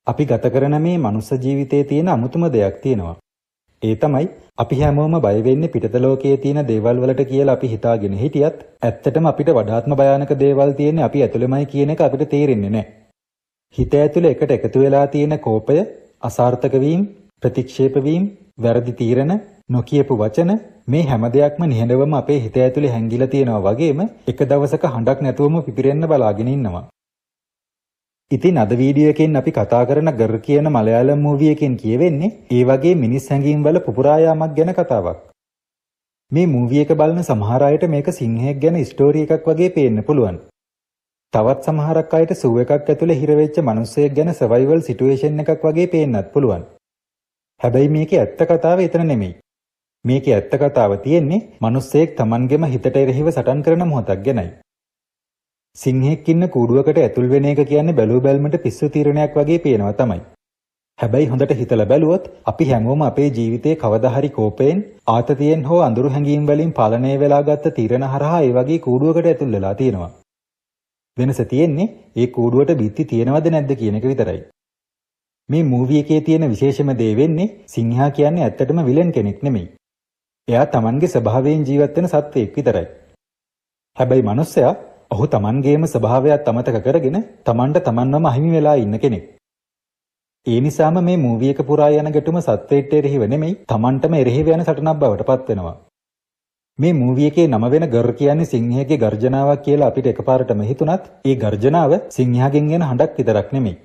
අපි ගත කරන මේ මනුස්ස ජීවිතයේ තියෙන අමුතුම දෙයක් තියෙනවා. ඒ තමයි අපි හැමෝම බය වෙන්නේ පිටත ලෝකයේ තියෙන දේවල් වලට කියලා අපි හිතාගෙන හිටියත් ඇත්තටම අපිට වඩාත්ම භයානක දේවල් තියෙන්නේ අපි ඇතුළෙමයි කියන එක අපිට තේරෙන්නේ නැහැ. හිත ඇතුළේ එකට එකතු වෙලා තියෙන කෝපය, අසාර්ථක වීම, ප්‍රතික්ෂේප වීම, වැරදි තීරණ, නොකියපු වචන මේ හැම දෙයක්ම නිහඬවම අපේ හිත ඇතුලේ හැංගිලා තියෙනවා වගේම එක දවසක හඬක් නැතුවම පිපිරෙන්න බලාගෙන ඉන්නවා. ඉතින් අද වීඩියෝ එකෙන් අපි කතා කරන ගර් කියන මලයාලම් මූවි එකෙන් කියවෙන්නේ ඒ වගේ මිනිස් හැඟීම් වල පුපුරා යාමක් ගැන කතාවක්. මේ මූවි එක බලන සමහර අයට මේක සිංහයෙක් ගැන ස්ටෝරි එකක් වගේ පේන්න පුළුවන්. තවත් සමහරක් අයට සූ එකක් ඇතුලේ හිර වෙච්ච මිනිස්සෙක් ගැන සර්වයිවල් සිටුේෂන් එකක් වගේ පේන්නත් පුළුවන්. හැබැයි මේකේ ඇත්ත කතාව එතන නෙමෙයි. මේකේ ඇත්ත කතාව තියෙන්නේ මිනිස්සෙක් Tamanගෙම හිතට එරෙහිව සටන් කරන මොහොතක් ගැනයි. සිංහෙක් ඉන්න කූඩුවකට ඇතුල් වෙන එක කියන්නේ බැලූ බැල්මට පිස්සු තීරණයක් වගේ පේනවා තමයි. හැබැයි හොඳට හිතලා බැලුවොත් අපි හැමෝම අපේ ජීවිතේ කවදා හරි කෝපයෙන්, ආතතියෙන් හෝ අඳුරු හැඟීම් වලින් පාලනය වෙලා ගත්ත තීරණ හරහා ඒ වගේ කූඩුවකට ඇතුල් වෙලා තියෙනවා. වෙනස තියෙන්නේ ඒ කූඩුවට බිත්ති තියෙනවද නැද්ද කියන එක විතරයි. මේ මූවි එකේ තියෙන විශේෂම දේ වෙන්නේ සිංහයා කියන්නේ ඇත්තටම විලන් කෙනෙක් නෙමෙයි. එයා Tamanගේ ස්වභාවයෙන් ජීවත් වෙන සත්වයෙක් විතරයි. හැබැයි මිනිස්සයා ඔහු Tamanගේම ස්වභාවයත් අමතක කරගෙන Tamanට Tamanවම අහිමි වෙලා ඉන්න කෙනෙක්. ඒ නිසාම මේ මූවි එක පුරා යන ගැටුම සත්වයට එරෙහිව නෙමෙයි Tamanටම එරෙහිව යන සටනක් බවට පත් වෙනවා. මේ මූවි එකේ නම වෙන ගර් කියන්නේ සිංහයාගේ ගර්ජනාවක් කියලා අපිට එකපාරටම හිතුණත් ඒ ගර්ජනාව සිංහයාගෙන් එන හඬක් විතරක් නෙමෙයි.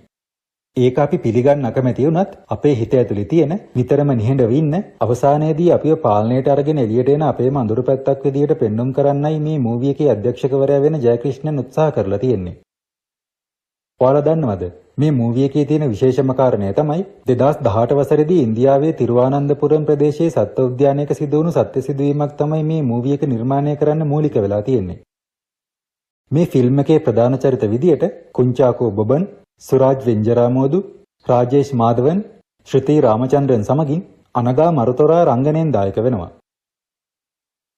ඒක අපි පිළිගන්න අකමැති වුණත් අපේ හිත ඇතුලේ තියෙන විතරම නිහඬව ඉන්න අවසානයේදී අපිව පාලනයට අරගෙන එළියට එන අපේම අඳුරු පැත්තක් විදියට පෙන්눔 කරන්නයි මේ මූවි එකේ අධ්‍යක්ෂකවරයා වෙන ජයකෘෂ්ණන් උත්සාහ කරලා තියෙන්නේ. ඔයාලා දන්නවද මේ මූවි එකේ තියෙන විශේෂම කාරණය තමයි 2018 වසරේදී ඉන්දියාවේ තිරුවානන්තපුරම් ප්‍රදේශයේ සත්ත්ව උද්‍යානයක සිදු වුණු සත්‍ය සිදුවීමක් තමයි මේ මූවි එක නිර්මාණය කරන්න මූලික වෙලා තියෙන්නේ. මේ ෆිල්ම් එකේ ප්‍රධාන චරිත විදියට කුංචාකෝ බොබන්, සුරාජ් වෙන්ජරාමෝදු, රාජේෂ් මාධවන්, ශ්‍රුති රාමචන්ද්‍රන් සමගින් අනගා මරුතොරා රංගනයෙන් දායක වෙනවා.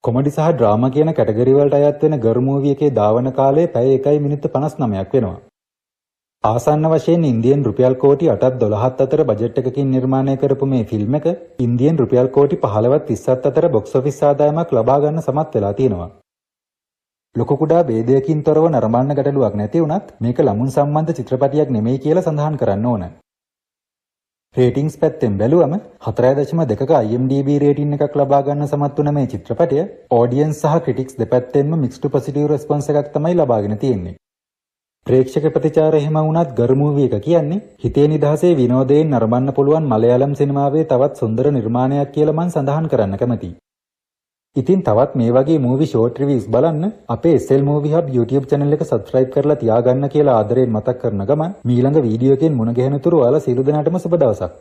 කොමඩි සහ ඩ්‍රාමා කියන කැටගරි වලට අයත් වෙන ගර් මූවි එකේ දාවන කාලය පැය 1 මිනිත්තු 59ක් වෙනවා. ආසන්න වශයෙන් ඉන්දියන් රුපියල් කෝටි 8-12ත් අතර බජට් එකකින් නිර්මාණය කරපු මේ ෆිල්ම් එක ඉන්දියන් රුපියල් කෝටි 15-30ත් අතර බොක්ස් ඔෆිස් ආදායමක් ලබා ගන්න සමත් වෙලා තියෙනවා. ලොකු කුඩා ભેදයකින් තොරව නරඹන්න ගැටලුවක් නැති වුණත් මේක ළමුන් සම්බන්ධ චිත්‍රපටයක් නෙමෙයි කියලා සඳහන් කරන්න ඕන. රේටින්ග්ස් පැත්තෙන් බැලුවම 4.2ක IMDb රේටින් එකක් ලබා ගන්න සමත් වුණ මේ චිත්‍රපටය ඔඩියන්ස් සහ ක්‍රිටික්ස් දෙපැත්තෙන්ම මික්ස්ඩ් පොසිටිව් රෙස්පොන්ස් එකක් තමයි ලබාගෙන තියෙන්නේ. ප්‍රේක්ෂක ප්‍රතිචාර එහෙම වුණත් ගර් මූවි එක කියන්නේ හිතේ නිදහසේ විනෝදයෙන් නරඹන්න පුළුවන් මලයාලම් සිනමාවේ තවත් සුන්දර නිර්මාණයක් කියලා මම සඳහන් කරන්න කැමතියි. ඉතින් තවත් මේ වගේ මූවි ෂෝට් රිවිව්ස් බලන්න අපේ SL Movie Hub YouTube channel එක subscribe කරලා තියාගන්න කියලා ආදරයෙන් මතක් කරන ගමන් ඊළඟ වීඩියෝ එකෙන් මුණ ගැහෙන තුරු ඔයාලා සියලු දෙනාටම සුබ දවසක්.